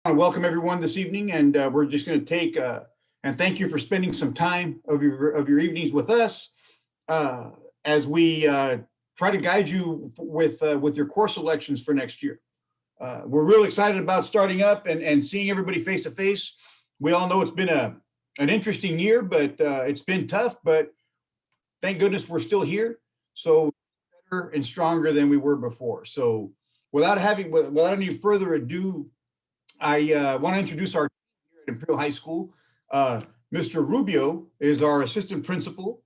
want to welcome everyone this evening, and we're just going to take and thank you for spending some time of your evenings with us as we try to guide you with your course selections for next year. We're real excited about starting up and seeing everybody face to face. We all know it's been an interesting year, but it's been tough. But thank goodness we're still here, so better and stronger than we were before. So without any further ado, I want to introduce our team here at Imperial High School. Mr. Rubio is our assistant principal.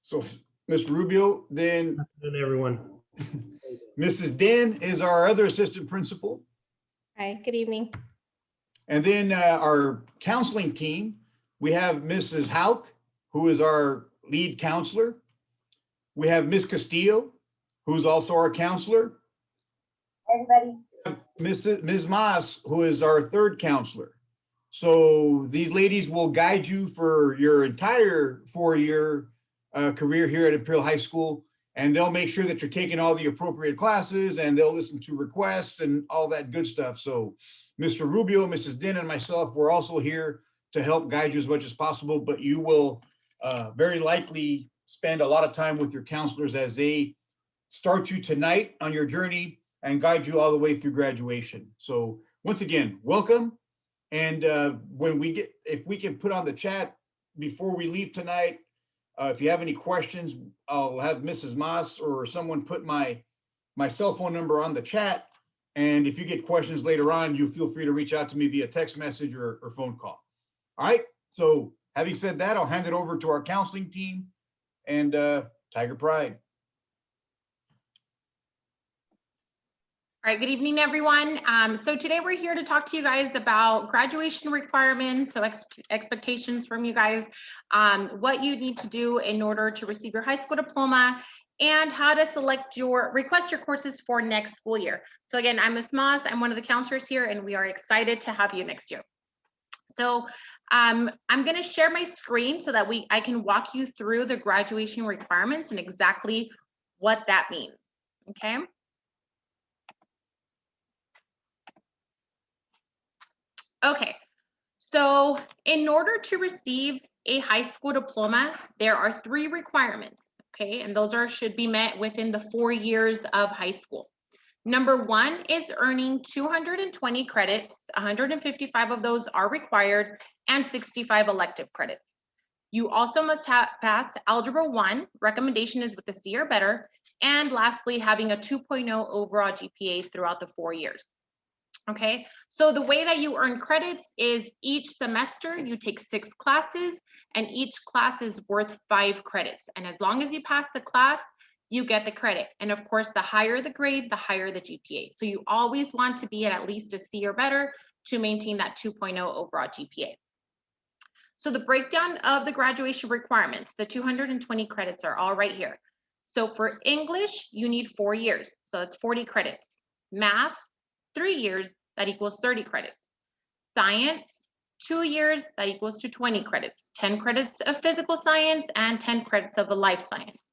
So, Mr. Rubio, then. Good afternoon, everyone. Mrs. Den is our other assistant principal. Hi, good evening. And then our counseling team, we have Mrs. Hauk, who is our lead counselor. We have Ms. Castillo, who's also our counselor. Everybody. Ms. Mas, who is our third counselor. So these ladies will guide you for your entire four-year career here at Imperial High School, and they'll make sure that you're taking all the appropriate classes, and they'll listen to requests and all that good stuff. So Mr. Rubio, Mrs. Den, and myself, we're also here to help guide you as much as possible, but you will very likely spend a lot of time with your counselors as they start you tonight on your journey and guide you all the way through graduation. So once again, welcome. And if we can put on the chat before we leave tonight, if you have any questions, I'll have Mrs. Mas or someone put my cell phone number on the chat. And if you get questions later on, you feel free to reach out to me via text message or phone call. All right, so having said that, I'll hand it over to our counseling team and Tiger Pride. All right, good evening, everyone. So today we're here to talk to you guys about graduation requirements, so expectations from you guys, what you need to do in order to receive your high school diploma, and how to request your courses for next school year. So again, I'm Ms. Moss, I'm one of the counselors here, and we are excited to have you next year. So I'm gonna share my screen so that I can walk you through the graduation requirements and exactly what that means, okay? Okay, so in order to receive a high school diploma, there are 3 requirements, okay? And those should be met within the 4 years of high school. Number 1 is earning 220 credits, 155 of those are required, and 65 elective credits. You also must pass Algebra 1, recommendation is with a C or better, and lastly, having a 2.0 overall GPA throughout the 4 years. Okay, so the way that you earn credits is each semester you take 6 classes and each class is worth 5 credits. And as long as you pass the class, you get the credit. And of course, the higher the grade, the higher the GPA. So you always want to be at least a C or better to maintain that 2.0 overall GPA. So the breakdown of the graduation requirements, the 220 credits are all right here. So for English, you need 4 years. So it's 40 credits. Math, 3 years, that equals 30 credits. Science, 2 years, that equals to 20 credits. 10 credits of physical science and 10 credits of the life science.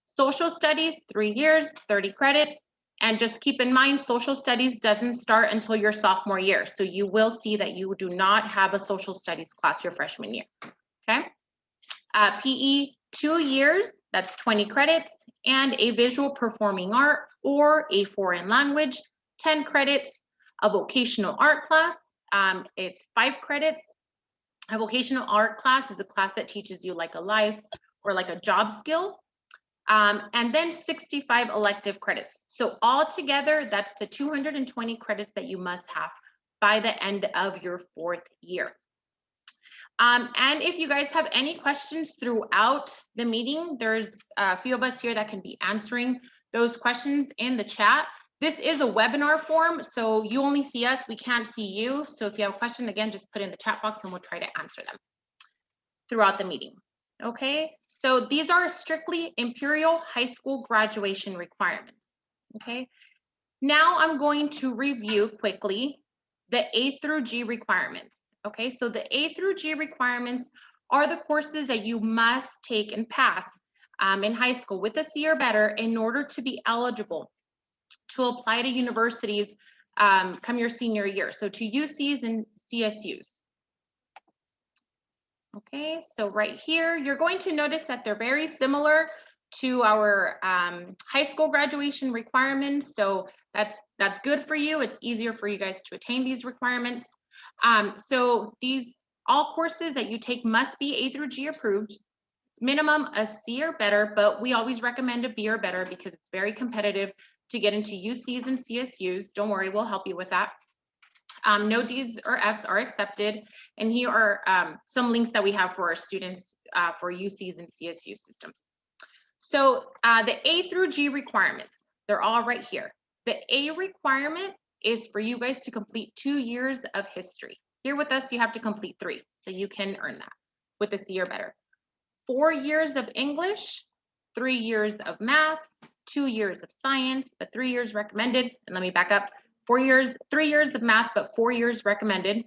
Social studies, 3 years, 30 credits. And just keep in mind, social studies doesn't start until your sophomore year. So you will see that you do not have a social studies class your freshman year, okay? PE, 2 years, that's 20 credits, and a visual performing art or a foreign language, 10 credits. A vocational art class, it's 5 credits. A vocational art class is a class that teaches you like a life or like a job skill. And then 65 elective credits. So altogether, that's the 220 credits that you must have by the end of your 4th year. And if you guys have any questions throughout the meeting, there's a few of us here that can be answering those questions in the chat. This is a webinar form, so you only see us, we can't see you. So if you have a question, again, just put it in the chat box and we'll try to answer them throughout the meeting. Okay, so these are strictly Imperial High School graduation requirements. Okay, now I'm going to review quickly the A through G requirements. Okay, so the A through G requirements are the courses that you must take and pass in high school with a C or better in order to be eligible to apply to universities come your senior year. So to UCs and CSUs. Okay, so right here, you're going to notice that they're very similar to our high school graduation requirements. So that's good for you. It's easier for you guys to attain these requirements. So these all courses that you take must be A through G approved. Minimum a C or better, but we always recommend a B or better because it's very competitive to get into UCs and CSUs. Don't worry, we'll help you with that. No D's or F's are accepted. And here are some links that we have for our students for UCs and CSU systems. So the A through G requirements, they're all right here. The A requirement is for you guys to complete 2 years of history. Here with us, you have to complete 3, so you can earn that with a C or better. 4 years of English, 3 years of math, 2 years of science, but 3 years recommended. And let me back up. 4 years, 3 years of math, but 4 years recommended.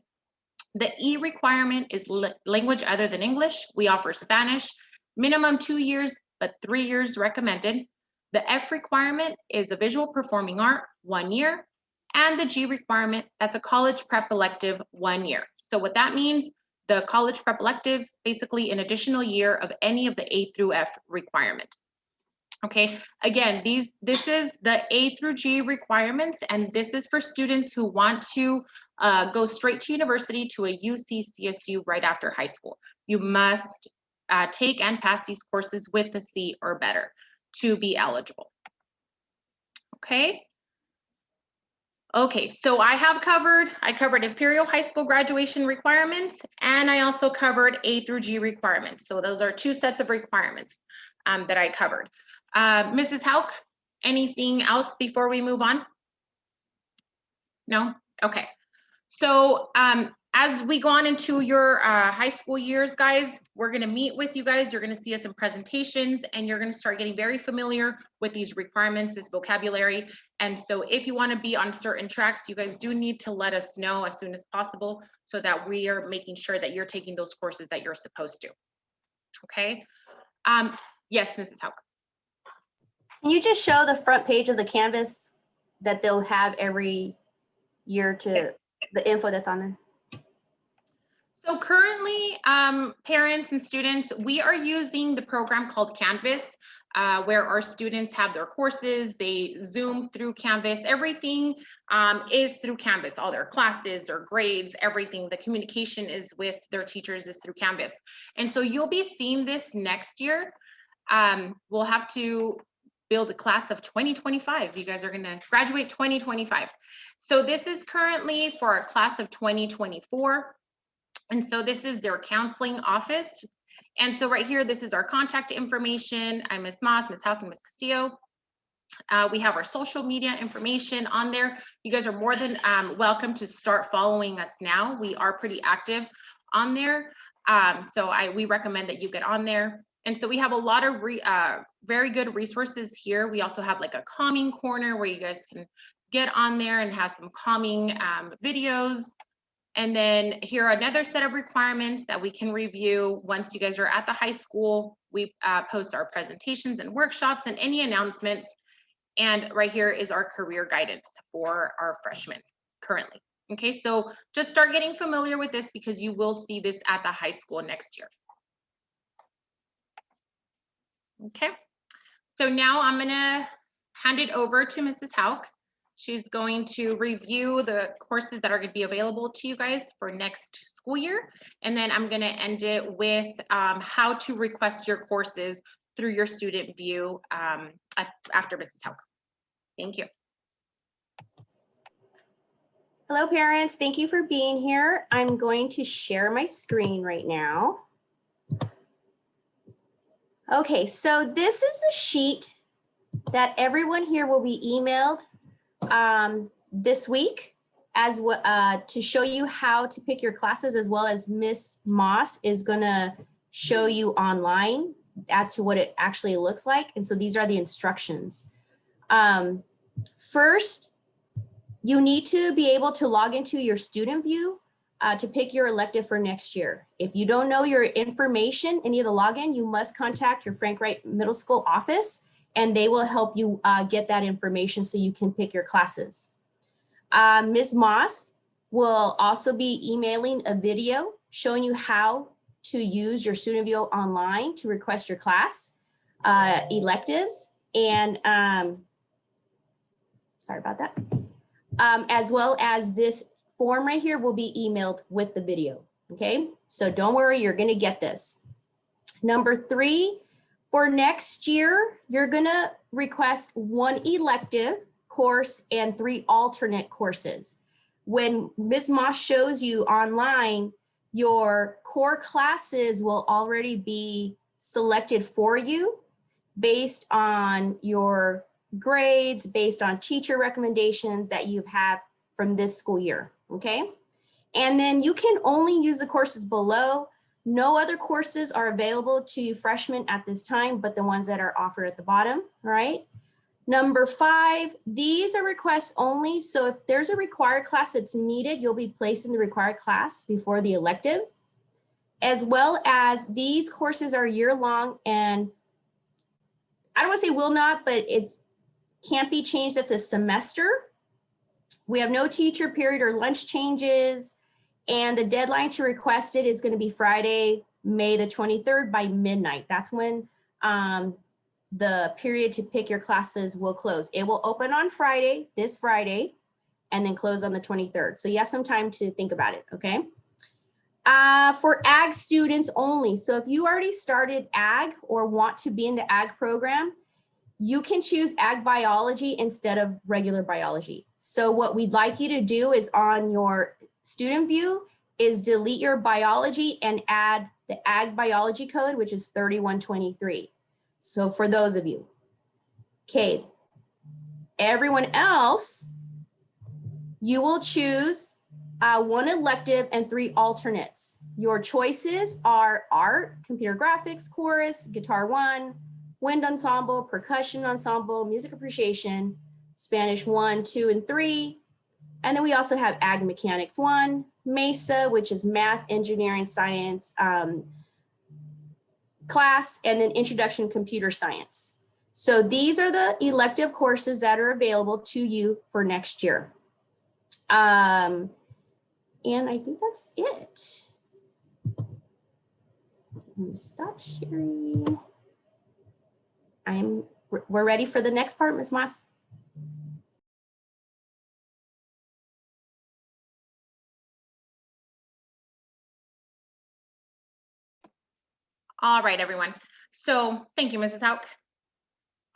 The E requirement is language other than English. We offer Spanish, minimum 2 years, but 3 years recommended. The F requirement is the visual performing art, 1 year. And the G requirement, that's a college prep elective, 1 year. So what that means, the college prep elective, basically an additional year of any of the A through F requirements. Okay, again, this is the A through G requirements, and this is for students who want to go straight to university to a UC CSU right after high school. You must take and pass these courses with a C or better to be eligible. Okay. Okay, so I covered Imperial High School graduation requirements, and I also covered A through G requirements. So those are 2 sets of requirements that I covered. Mrs. Hauk, anything else before we move on? No? Okay. So as we go on into your high school years, guys, we're going to meet with you guys. You're going to see us in presentations, and you're going to start getting very familiar with these requirements, this vocabulary. And so if you want to be on certain tracks, you guys do need to let us know as soon as possible so that we are making sure that you're taking those courses that you're supposed to. Okay. Yes, Mrs. Hauk. Can you just show the front page of the Canvas that they'll have every year to Yes. the info that's on there? So currently, parents and students, we are using the program called Canvas, where our students have their courses, they Zoom through Canvas, everything is through Canvas, all their classes or grades, everything, the communication is with their teachers is through Canvas. And so you'll be seeing this next year. We'll have to build a class of 2025. You guys are gonna graduate 2025. So this is currently for our class of 2024. And so this is their counseling office. And so right here, this is our contact information. I'm Ms. Moss, Ms. Hauk, and Ms. Castillo. We have our social media information on there. You guys are more than welcome to start following us now. We are pretty active on there. So we recommend that you get on there. And so we have a lot of very good resources here. We also have like a calming corner where you guys can get on there and have some calming videos. And then here are another set of requirements that we can review once you guys are at the high school. We post our presentations and workshops and any announcements. And right here is our career guidance for our freshmen currently. Okay, so just start getting familiar with this because you will see this at the high school next year. Okay, so now I'm gonna hand it over to Mrs. Hauk. She's going to review the courses that are going to be available to you guys for next school year. And then I'm going to end it with how to request your courses through your student view after Mrs. Hauk. Thank you. Hello, parents. Thank you for being here. I'm going to share my screen right now. Okay, so this is the sheet that everyone here will be emailed this week as to show you how to pick your classes, as well as Miss Moss is gonna show you online as to what it actually looks like. And so these are the instructions. First, you need to be able to log into your student view to pick your elective for next year. If you don't know your information, any of the login, you must contact your Frank Wright Middle School office, and they will help you get that information so you can pick your classes. Ms. Moss will also be emailing a video showing you how to use your Student View online to request your class electives. And sorry about that. As well as this form right here will be emailed with the video. Okay, so don't worry, you're gonna get this. Number 3, for next year, you're gonna request 1 elective course and 3 alternate courses. When Ms. Moss shows you online, your core classes will already be selected for you based on your grades, based on teacher recommendations that you've had from this school year, okay? And then you can only use the courses below. No other courses are available to freshmen at this time, but the ones that are offered at the bottom, right? Number 5, these are requests only. So if there's a required class that's needed, you'll be placed in the required class before the elective, as well as these courses are year-long, and I don't want to say will not, but it's can't be changed at the semester. We have no teacher period or lunch changes, and the deadline to request it is going to be Friday, May the 23rd by midnight. That's when the period to pick your classes will close. It will open on Friday, this Friday, and then close on the 23rd. So you have some time to think about it, okay? For ag students only. So if you already started ag or want to be in the ag program, you can choose ag biology instead of regular biology. So what we'd like you to do is on your student view is delete your biology and add the ag biology code, which is 3123. So for those of you, okay, everyone else, you will choose 1 elective and 3 alternates. Your choices are art, computer graphics, chorus, guitar 1, wind ensemble, percussion ensemble, music appreciation, Spanish 1, 2, and 3. And then we also have ag mechanics 1, MESA, which is math, engineering, science class, and then introduction to computer science. So these are the elective courses that are available to you for next year. And I think that's it. Let me stop sharing. We're ready for the next part, Ms. Moss. All right, everyone. So thank you, Mrs. Hauk.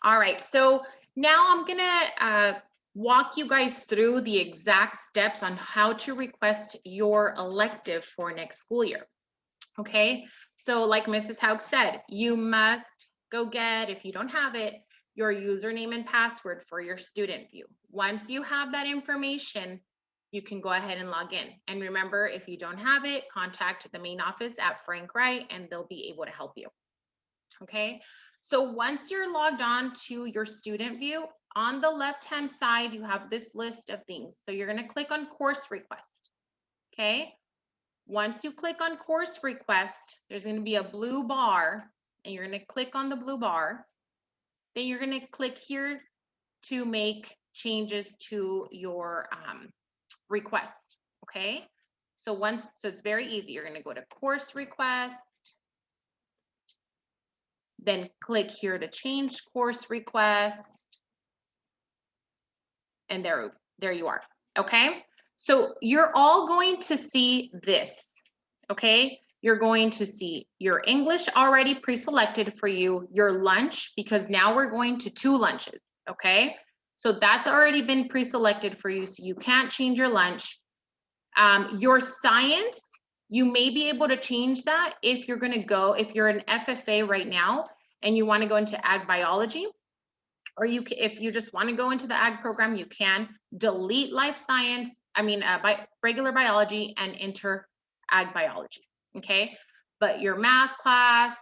All right, so now I'm gonna walk you guys through the exact steps on how to request your elective for next school year. Okay, so like Mrs. Hauk said, you must go get, if you don't have it, your username and password for your student view. Once you have that information, you can go ahead and log in. And remember, if you don't have it, contact the main office at Frank Wright and they'll be able to help you. Okay, so once you're logged on to your student view, on the left-hand side, you have this list of things. So you're gonna click on course request, okay? Once you click on course request, there's gonna be a blue bar and you're gonna click on the blue bar. Then you're gonna click here to make changes to your request, okay? So it's very easy. You're gonna go to course request, then click here to change course request. And there you are, okay? So you're all going to see this, okay? You're going to see your English already pre-selected for you, your lunch, because now we're going to 2 lunches, okay? So that's already been pre-selected for you, so you can't change your lunch. Your science, you may be able to change that if you're if you're an FFA right now and you wanna go into ag biology, or if you just wanna go into the ag program, you can delete life science, regular biology and enter ag biology, okay? But your math class,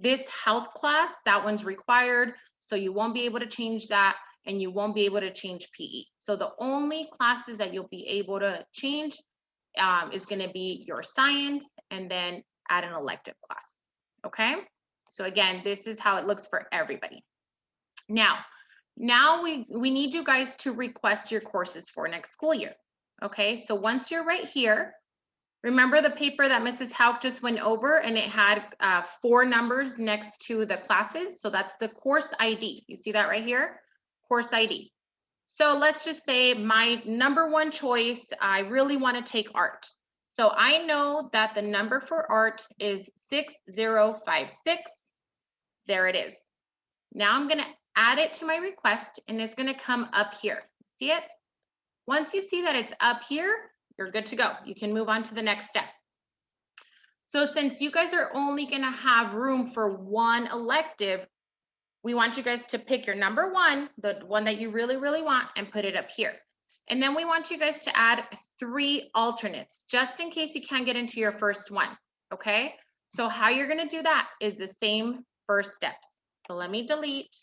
this health class, that one's required, so you won't be able to change that, and you won't be able to change PE. So the only classes that you'll be able to change is gonna be your science and then add an elective class, okay? So again, this is how it looks for everybody. Now, Now we need you guys to request your courses for next school year. Okay, so once you're right here, remember the paper that Mrs. Hauk just went over, and it had 4 numbers next to the classes. So that's the course ID. You see that right here? Course ID. So let's just say my number 1 choice, I really want to take art. So I know that the number for art is 6056. There it is. Now I'm going to add it to my request, and it's going to come up here. See it? Once you see that it's up here, you're good to go. You can move on to the next step. So since you guys are only going to have room for 1 elective, we want you guys to pick your number 1, the one that you really, really want, and put it up here. And then we want you guys to add 3 alternates, just in case you can't get into your first one, okay? So how you're going to do that is the same first steps. So let me delete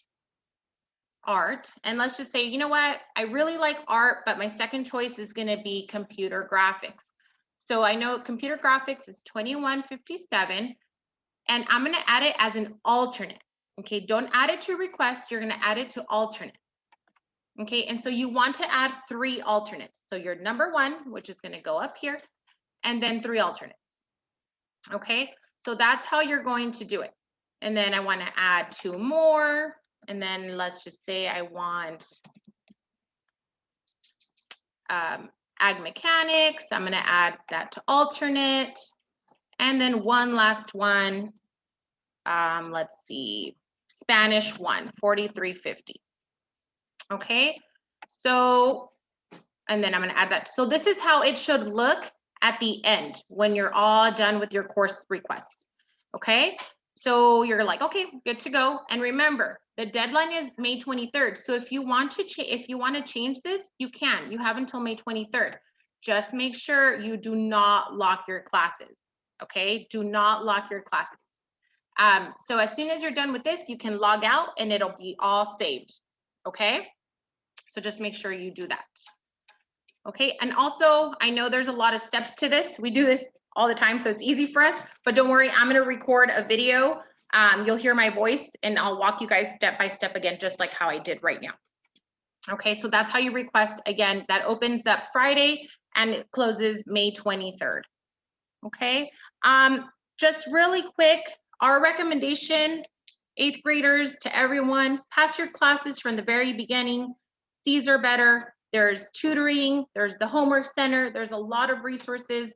art, and let's just say, you know what, I really like art, but my second choice is going to be computer graphics. So I know computer graphics is 2157, and I'm going to add it as an alternate. Okay, don't add it to request, you're going to add it to alternate. Okay, and so you want to add 3 alternates. So your number 1, which is going to go up here, and then 3 alternates. Okay, so that's how you're going to do it. And then I want to add 2 more. And then let's just say I want ag mechanics. I'm going to add that to alternate. And then one last one. Let's see, Spanish 1, 4350. Okay, so, and then I'm going to add that. So this is how it should look at the end when you're all done with your course requests. Okay, so you're like, okay, good to go. And remember, the deadline is May 23rd. So if you want to change this, you can. You have until May 23rd. Just make sure you do not lock your classes. Okay, do not lock your classes. So as soon as you're done with this, you can log out and it'll be all saved. Okay, so just make sure you do that. Okay, and also I know there's a lot of steps to this. We do this all the time, so it's easy for us, but don't worry, I'm going to record a video. You'll hear my voice and I'll walk you guys step by step again, just like how I did right now. Okay, so that's how you request. Again, that opens up Friday and it closes May 23rd. Okay, just really quick, our recommendation, 8th graders, to everyone, pass your classes from the very beginning. These are better. There's tutoring, there's the homework center, there's a lot of resources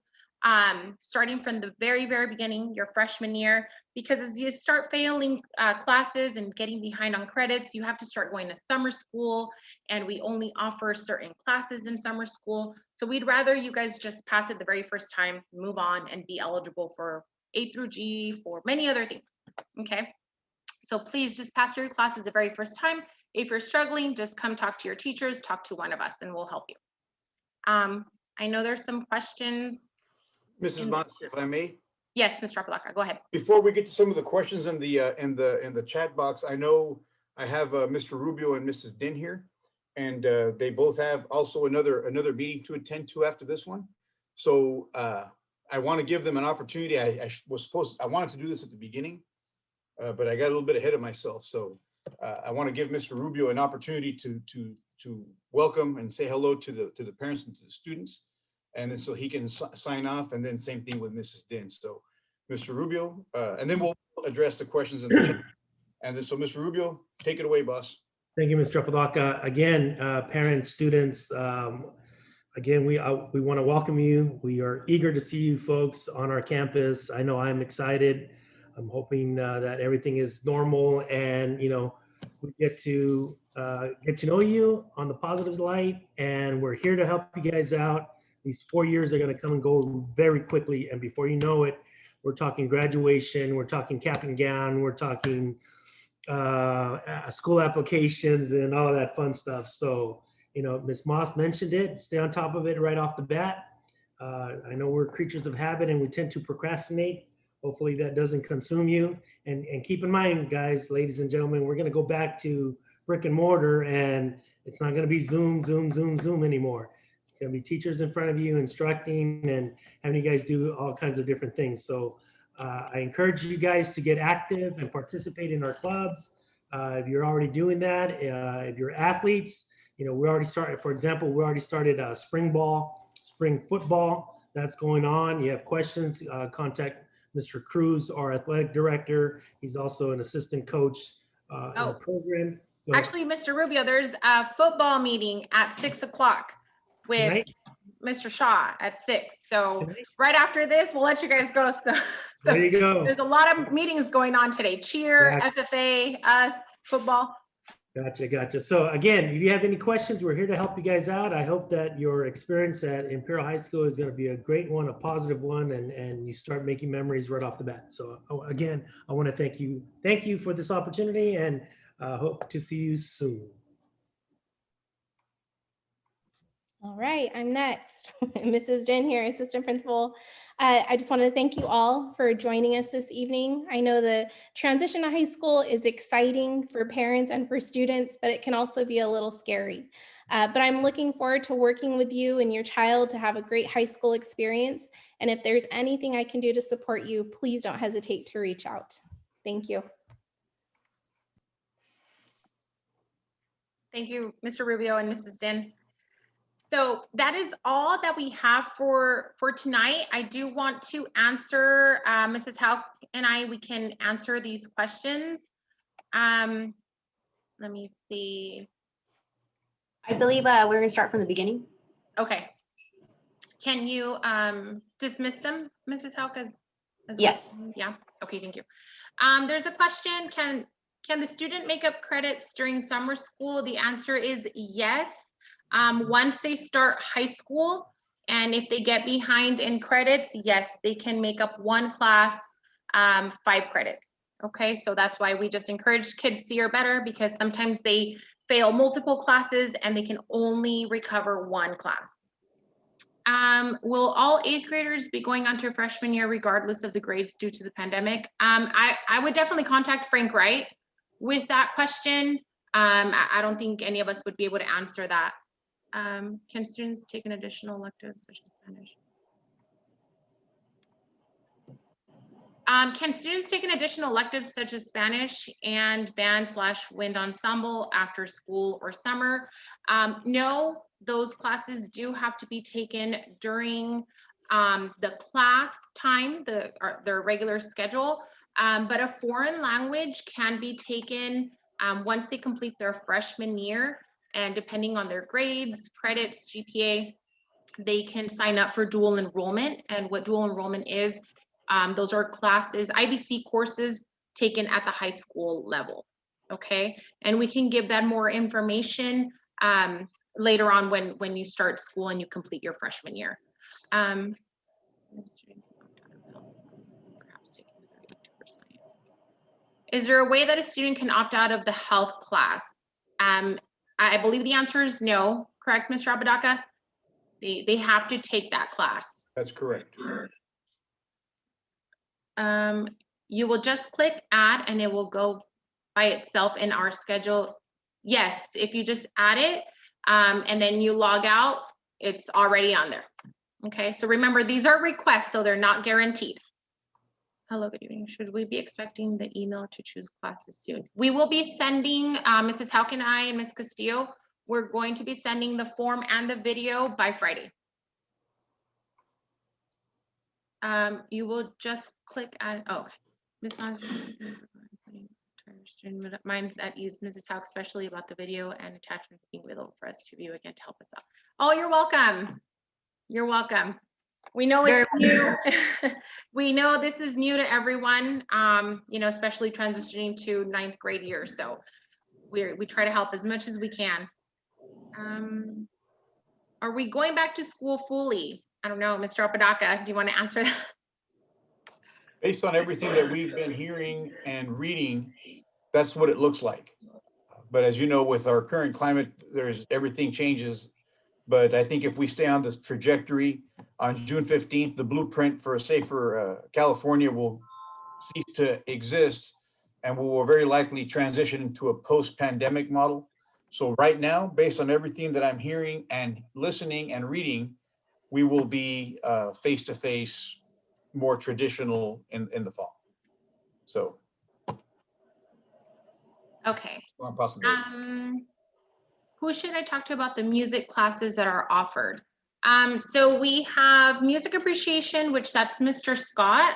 starting from the very, very beginning, your freshman year, because as you start failing classes and getting behind on credits, you have to start going to summer school, and we only offer certain classes in summer school. So we'd rather you guys just pass it the very first time, move on, and be eligible for A through G, for many other things, okay? So please just pass your classes the very first time. If you're struggling, just come talk to your teachers, talk to one of us, and we'll help you. I know there's some questions. Mrs. Moss, if I may, Yes, Mr. Apalaca, go ahead. before we get to some of the questions in the chat box, I know I have Mr. Rubio and Mrs. Din here, and they both have also another meeting to attend to after this one. So I want to give them an opportunity. I wanted to do this at the beginning, but I got a little bit ahead of myself. So I want to give Mr. Rubio an opportunity to welcome and say hello to the parents and to the students, and then so he can sign off, and then same thing with Mrs. Din. So Mr. Rubio, and then we'll address the questions in the chat. And then so Mr. Rubio, take it away, boss. Thank you, Mr. Apodaca. Again, parents, students, again, we want to welcome you. We are eager to see you folks on our campus. I know I'm excited. I'm hoping that everything is normal, and we get to know you on the positive light, and we're here to help you guys out. These 4 years are going to come and go very quickly, and before you know it, we're talking graduation, we're talking cap and gown, we're talking school applications and all that fun stuff. So, Ms. Moss mentioned it, stay on top of it right off the bat. I know we're creatures of habit and we tend to procrastinate. Hopefully that doesn't consume you. And keep in mind, guys, ladies and gentlemen, we're gonna go back to brick and mortar, and it's not gonna be Zoom anymore. It's gonna be teachers in front of you instructing and having you guys do all kinds of different things. So I encourage you guys to get active and participate in our clubs. If you're already doing that, if you're athletes, we already started, for example, we already started spring football that's going on. You have questions, contact Mr. Cruz, our athletic director. He's also an assistant coach in the program. Go ahead. Actually, Mr. Rubio, there's a football meeting at 6 o'clock with Tonight? Mr. Shaw at 6. So Tonight? right after this, we'll let you guys go. So There you go. there's a lot of meetings going on today. Cheer, Yeah. FFA, us, football. Gotcha. So again, if you have any questions, we're here to help you guys out. I hope that your experience at Imperial High School is going to be a great one, a positive one, and you start making memories right off the bat. So again, I want to thank you. Thank you for this opportunity, and hope to see you soon. All right, I'm next. Mrs. Jen here, assistant principal. I just want to thank you all for joining us this evening. I know the transition to high school is exciting for parents and for students, but it can also be a little scary. But I'm looking forward to working with you and your child to have a great high school experience. And if there's anything I can do to support you, please don't hesitate to reach out. Thank you. Thank you, Mr. Rubio and Mrs. Din. So that is all that we have for tonight. I do want to answer, Mrs. Howe and we can answer these questions. Let me see. I believe we're going to start from the beginning. Okay. Can you dismiss them, Mrs. Howe? As Yes. well? Yeah. Okay, thank you. There's a question. Can the student make up credits during summer school? The answer is yes. Once they start high school, and if they get behind in credits, yes, they can make up one class, 5 credits. Okay, so that's why we just encourage kids to year better, because sometimes they fail multiple classes and they can only recover one class. Will all 8th graders be going on to freshman year regardless of the grades due to the pandemic? I would definitely contact Frank Wright with that question. I don't think any of us would be able to answer that. Can students take an additional elective such as Spanish? Can students take an additional elective such as Spanish and band/wind ensemble after school or summer? No, those classes do have to be taken during the class time, their regular schedule, but a foreign language can be taken once they complete their freshman year, and depending on their grades, credits, GPA, they can sign up for dual enrollment. And what dual enrollment is, those are classes, IBC courses taken at the high school level, okay? And we can give that more information later on when you start school and you complete your freshman year. Is there a way that a student can opt out of the health class? I believe the answer is no, correct, Mr. Apodaca? They have to take that class. That's correct. You will just click add and it will go by itself in our schedule. Yes, if you just add it and then you log out, it's already on there. Okay, so remember, these are requests, so they're not guaranteed. Hello, good evening. Should we be expecting the email to choose classes soon? We will be sending, Mrs. Houck and I and Ms. Castillo, we're going to be sending the form and the video by Friday. You will just click on, oh, okay. Ms. Mine's at ease, Mrs. Houck, especially about the video and attachments being available for us to view again to help us out. Oh, you're welcome. You're welcome. We know it's new. We know this is new to everyone, you know, especially transitioning to 9th grade year. So we try to help as much as we can. Are we going back to school fully? I don't know, Mr. Apodaca, do you want to answer that? Based on everything that we've been hearing and reading, that's what it looks like. But as you know, with our current climate, everything changes. But I think if we stay on this trajectory, on June 15th, the blueprint for a safer California will cease to exist, and we will very likely transition into a post-pandemic model. So right now, based on everything that I'm hearing and listening and reading, we will be face-to-face, more traditional in the fall. So. Okay. Or possibility. Who should I talk to about the music classes that are offered? So we have music appreciation, which that's Mr. Scott.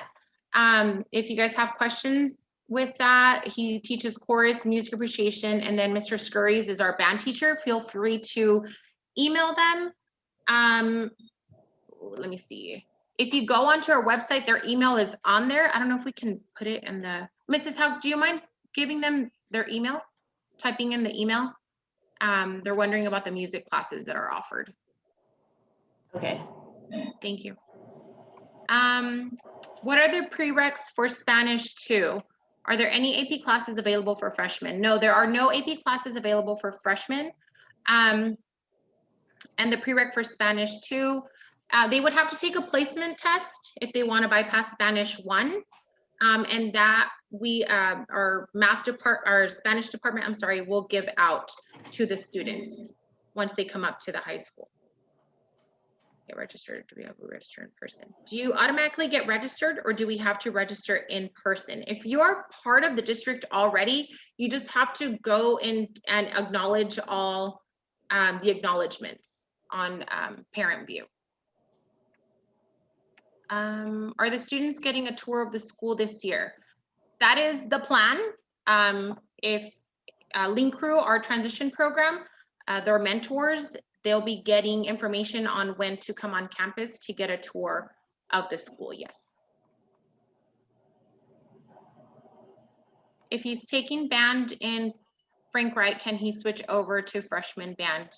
If you guys have questions with that, he teaches chorus, music appreciation, and then Mr. Scurries is our band teacher. Feel free to email them. Let me see. If you go onto our website, their email is on there. I don't know if we can put it in the, Mrs. Howe, do you mind giving them their email? Typing in the email? They're wondering about the music classes that are offered. Okay. Thank you. What are the prereqs for Spanish 2? Are there any AP classes available for freshmen? No, there are no AP classes available for freshmen. And the prereq for Spanish 2, they would have to take a placement test if they want to bypass Spanish 1. And that we, our Spanish department, I'm sorry, will give out to the students once they come up to the high school. Get registered, do we have to register in person? Do you automatically get registered or do we have to register in person? If you are part of the district already, you just have to go in and acknowledge all the acknowledgements on parent view. Are the students getting a tour of the school this year? That is the plan. If Link Crew, our transition program, their mentors, they'll be getting information on when to come on campus to get a tour of the school, yes. If he's taking band in Frank Wright, can he switch over to freshman band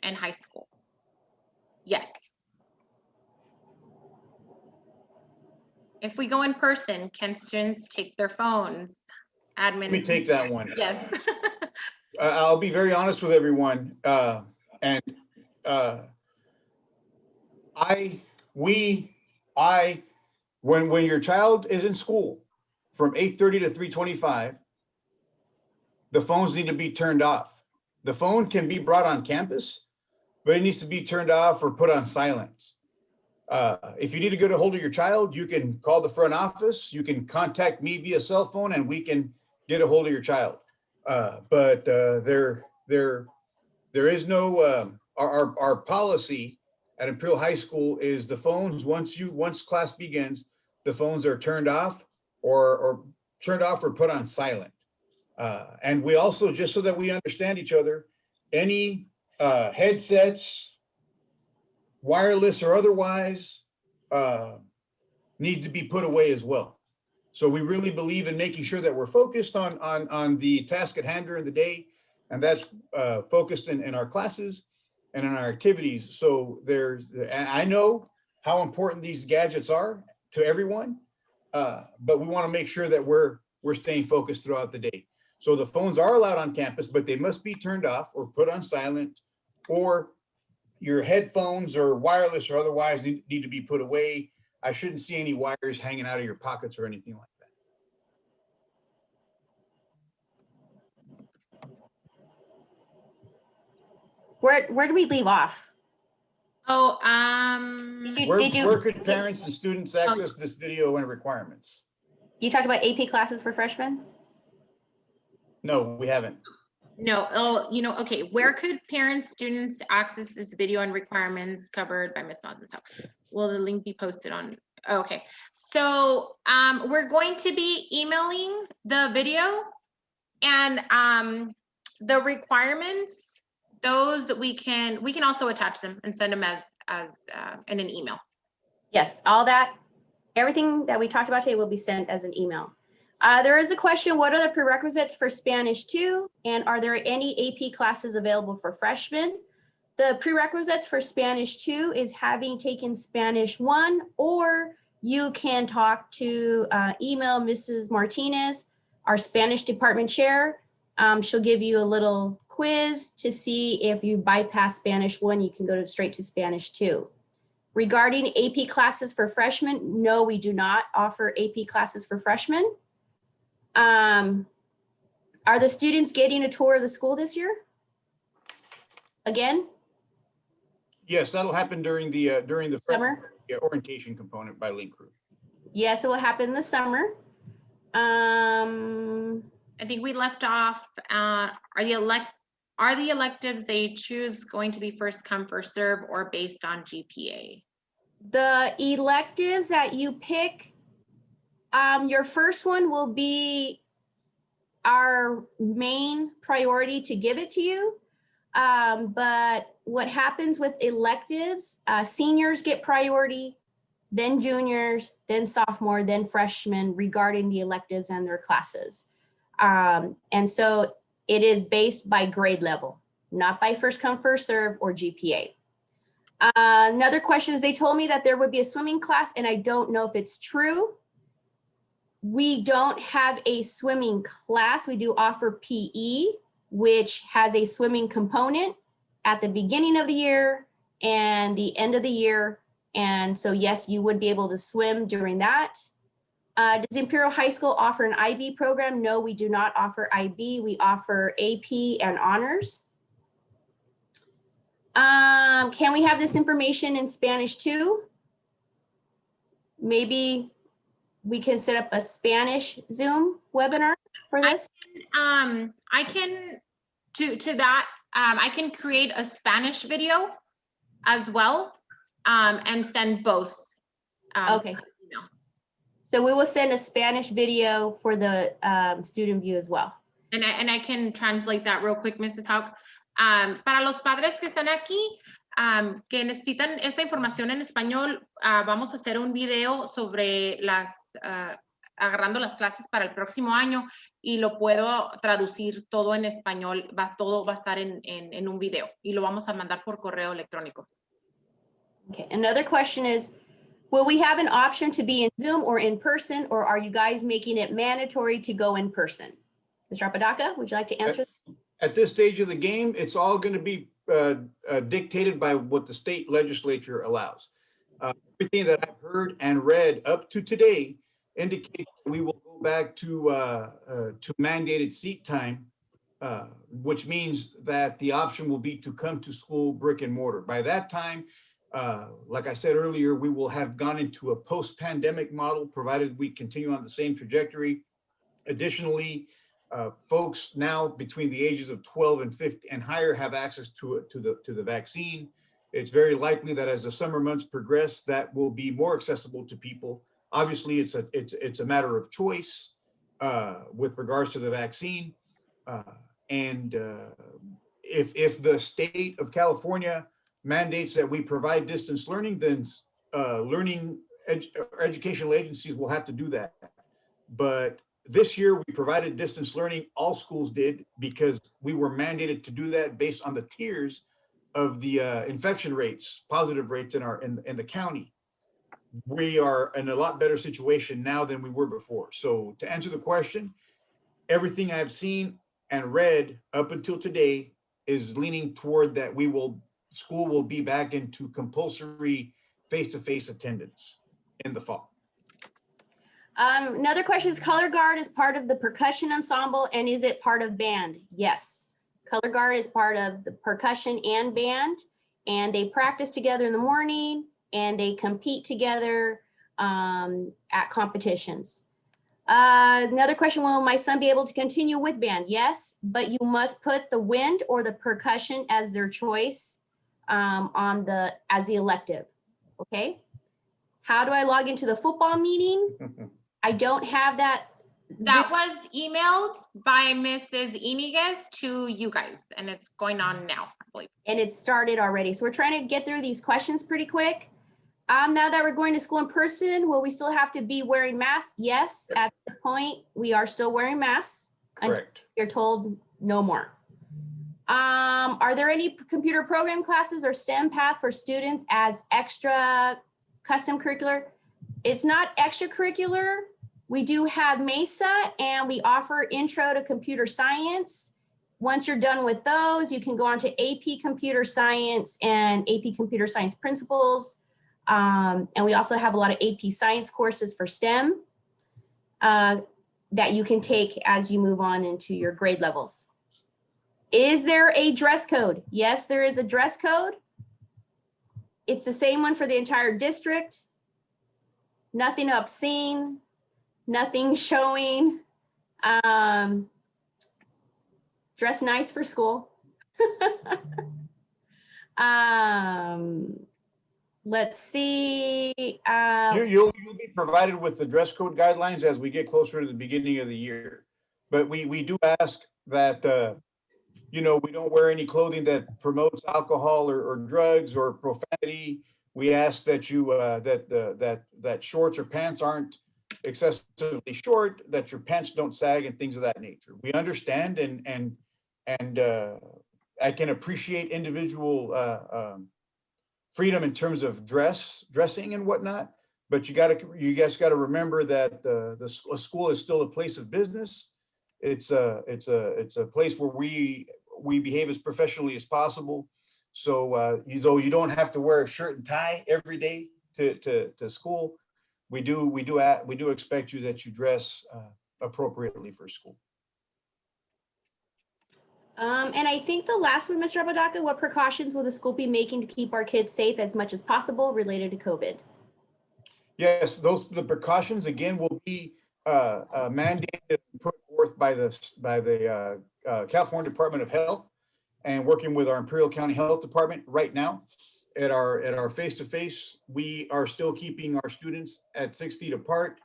in high school? Yes. If we go in person, can students take their phones? Admin. Let me take that one. Yes. I'll be very honest with everyone. When your child is in school from 8:30 to 3:25, the phones need to be turned off. The phone can be brought on campus, but it needs to be turned off or put on silent. If you need to get a hold of your child, you can call the front office. You can contact me via cell phone and we can get a hold of your child. But there is no, our policy at Imperial High School is the phones, once class begins, the phones are turned off or put on silent. And we also, just so that we understand each other, any headsets, wireless or otherwise, need to be put away as well. So we really believe in making sure that we're focused on the task at hand during the day, and that's focused in our classes and in our activities. So I know how important these gadgets are to everyone, but we want to make sure that we're staying focused throughout the day. So the phones are allowed on campus, but they must be turned off or put on silent, or your headphones or wireless or otherwise need to be put away. I shouldn't see any wires hanging out of your pockets or anything like that. Where do we leave off? Oh, Where could parents and students access this video and requirements? You talked about AP classes for freshmen? No, we haven't. no, okay. Where could parents, students access this video and requirements covered by Ms. Mosman? Will the link be posted on? Okay, so we're going to be emailing the video and the requirements. Those we can also attach them and send them as in an email. Yes, everything that we talked about today will be sent as an email. There is a question, what are the prerequisites for Spanish 2? And are there any AP classes available for freshmen? The prerequisites for Spanish 2 is having taken Spanish 1, or you can email Mrs. Martinez, our Spanish department chair. She'll give you a little quiz to see if you bypass Spanish 1, you can go straight to Spanish 2. Regarding AP classes for freshmen, no, we do not offer AP classes for freshmen. Are the students getting a tour of the school this year? Again? Yes, that'll happen during the Summer? orientation component by Link Crew. Yes, it will happen in the summer. I think we left off, are the electives they choose going to be first come, first serve, or based on GPA? The electives that you pick, your first one will be our main priority to give it to you. But what happens with electives, seniors get priority, then juniors, then sophomore, then freshmen regarding the electives and their classes. And so it is based by grade level, not by first come, first serve or GPA. Another question is they told me that there would be a swimming class, and I don't know if it's true. We don't have a swimming class. We do offer PE, which has a swimming component at the beginning of the year and the end of the year. And so, yes, you would be able to swim during that. Does Imperial High School offer an IB program? No, we do not offer IB. We offer AP and honors. Can we have this information in Spanish too? Maybe we can set up a Spanish Zoom webinar for this. I can, to that, I can create a Spanish video as well, and send both. Okay. Email. So we will send a Spanish video for the student view as well. And I can translate that real quick, Mrs. Hauck. Para los padres que están aquí, que necesitan esta información en español, vamos a hacer un video sobre agarrando las clases para el próximo año, y lo puedo traducir todo en español. Todo va a estar en un video y lo vamos a mandar por correo electrónico. Okay, another question is, will we have an option to be in Zoom or in person, or are you guys making it mandatory to go in person? Mr. Apodaca, would you like to answer? At this stage of the game, it's all going to be dictated by what the state legislature allows. Everything that I've heard and read up to today indicates we will go back to mandated seat time, which means that the option will be to come to school brick and mortar. By that time, like I said earlier, we will have gone into a post-pandemic model, provided we continue on the same trajectory. Additionally, folks now between the ages of 12 and 50 and higher have access to the vaccine. It's very likely that as the summer months progress, that will be more accessible to people. Obviously, it's a matter of choice with regards to the vaccine. If the state of California mandates that we provide distance learning, then educational agencies will have to do that. But this year we provided distance learning, all schools did, because we were mandated to do that based on the tiers of the infection rates, positive rates in the county. We are in a lot better situation now than we were before. So to answer the question, everything I've seen and read up until today is leaning toward that school will be back into compulsory face-to-face attendance in the fall. Another question is, color guard is part of the percussion ensemble, and is it part of band? Yes. Color guard is part of the percussion and band, and they practice together in the morning and they compete together at competitions. Another question, will my son be able to continue with band? Yes, but you must put the wind or the percussion as their choice as the elective, okay? How do I log into the football meeting? I don't have that. That was emailed by Mrs. Iniguez to you guys, and it's going on now, I believe. And it started already. So we're trying to get through these questions pretty quick. Now that we're going to school in person, will we still have to be wearing masks? Yes, at this point, we are still wearing masks. Correct. Until you're told no more. Are there any computer program classes or STEM path for students as extra custom curricular? It's not extracurricular. We do have MESA, and we offer intro to computer science. Once you're done with those, you can go on to AP computer science and AP computer science principles. And we also have a lot of AP science courses for STEM that you can take as you move on into your grade levels. Is there a dress code? Yes, there is a dress code. It's the same one for the entire district. Nothing obscene, nothing showing Dress nice for school. Let's see. You'll be provided with the dress code guidelines as we get closer to the beginning of the year. But we do ask that, we don't wear any clothing that promotes alcohol or drugs or profanity. We ask that that shorts or pants aren't excessively short, that your pants don't sag and things of that nature. We understand and I can appreciate individual freedom in terms of dressing and whatnot, but you guys got to remember that the school is still a place of business. It's a place where we behave as professionally as possible. So though you don't have to wear a shirt and tie every day to school, we do expect you that you dress appropriately for school. And I think the last one, Mr. Apodaca, what precautions will the school be making to keep our kids safe as much as possible related to COVID? Yes, the precautions again will be mandated and put forth by the California Department of Health, and working with our Imperial County Health Department right now. At our face-to-face, we are still keeping our students at 6 feet apart.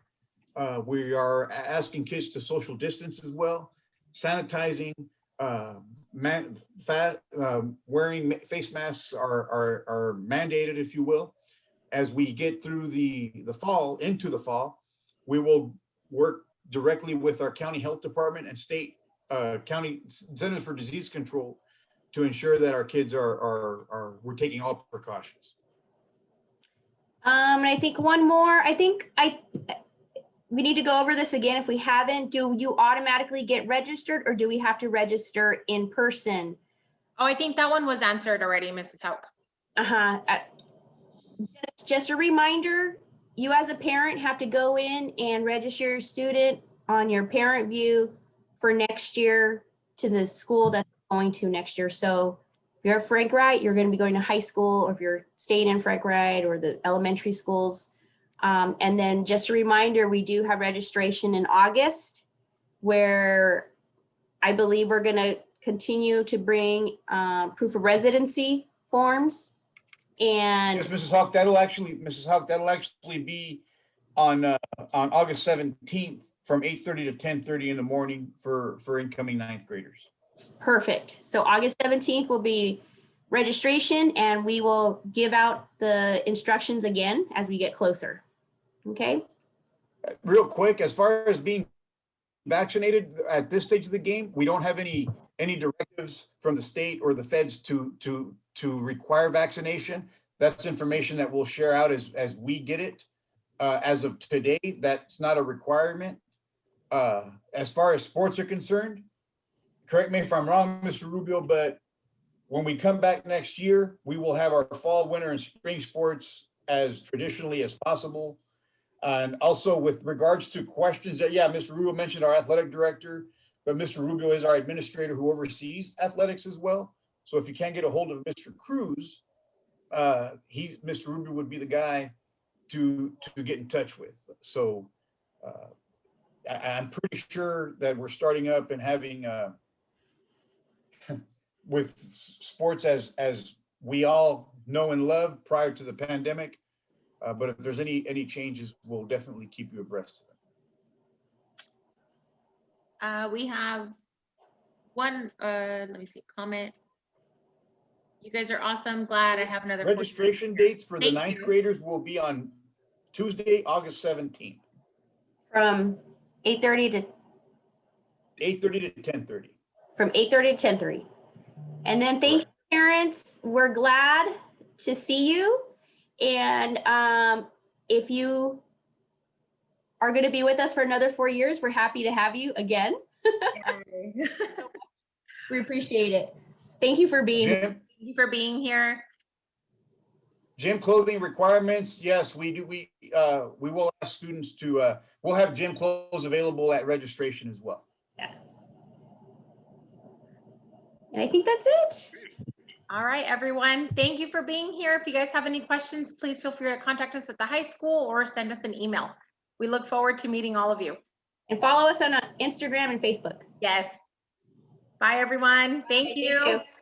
We are asking kids to social distance as well, sanitizing. Wearing face masks are mandated, if you will. As we get through into the fall, we will work directly with our county health department and state county Centers for Disease Control to ensure that our kids we're taking all precautions. And I think one more. We need to go over this again. If we haven't, do you automatically get registered or do we have to register in person? Oh, I think that one was answered already, Mrs. Hauk. Just a reminder, you as a parent have to go in and register your student on your parent view for next year to the school that they're going to next year. So if you're at Frank Wright, you're going to be going to high school, or if you're staying in Frank Wright or the elementary schools. And then just a reminder, we do have registration in August, where I believe we're going to continue to bring proof of residency forms. And Yes, Mrs. Hawk, that'll actually be on August 17th from 8:30 to 10:30 in the morning for incoming ninth graders. Perfect. So August 17th will be registration, and we will give out the instructions again as we get closer. Okay. Real quick, as far as being vaccinated at this stage of the game, we don't have any directives from the state or the feds to require vaccination. That's information that we'll share out as we get it. As of today, that's not a requirement. As far as sports are concerned, correct me if I'm wrong, Mr. Rubio, but when we come back next year, we will have our fall, winter, and spring sports as traditionally as possible. And also with regards to questions that, Mr. Rubio mentioned our athletic director, but Mr. Rubio is our administrator who oversees athletics as well. So if you can't get a hold of Mr. Cruz, Mr. Rubio would be the guy to get in touch with. So I'm pretty sure that we're starting up and having with sports as we all know and love prior to the pandemic. But if there's any changes, we'll definitely keep you abreast of them. We have one, let me see, comment. You guys are awesome. Glad I have another. Registration dates for the ninth graders will be on Tuesday, August 17th. From 8:30 to 8:30 to 10:30. From 8:30 to 10:30. And then thank you, parents. We're glad to see you. And if you are going to be with us for another 4 years, we're happy to have you again. We appreciate it. Thank you for being here. Thank you for being here. Gym clothing requirements. Yes, we do. We will ask students to, we'll have gym clothes available at registration as well. Yeah. And I think that's it. All right, everyone. Thank you for being here. If you guys have any questions, please feel free to contact us at the high school or send us an email. We look forward to meeting all of you. And follow us on Instagram and Facebook. Yes. Bye, everyone. Thank you. Thank you.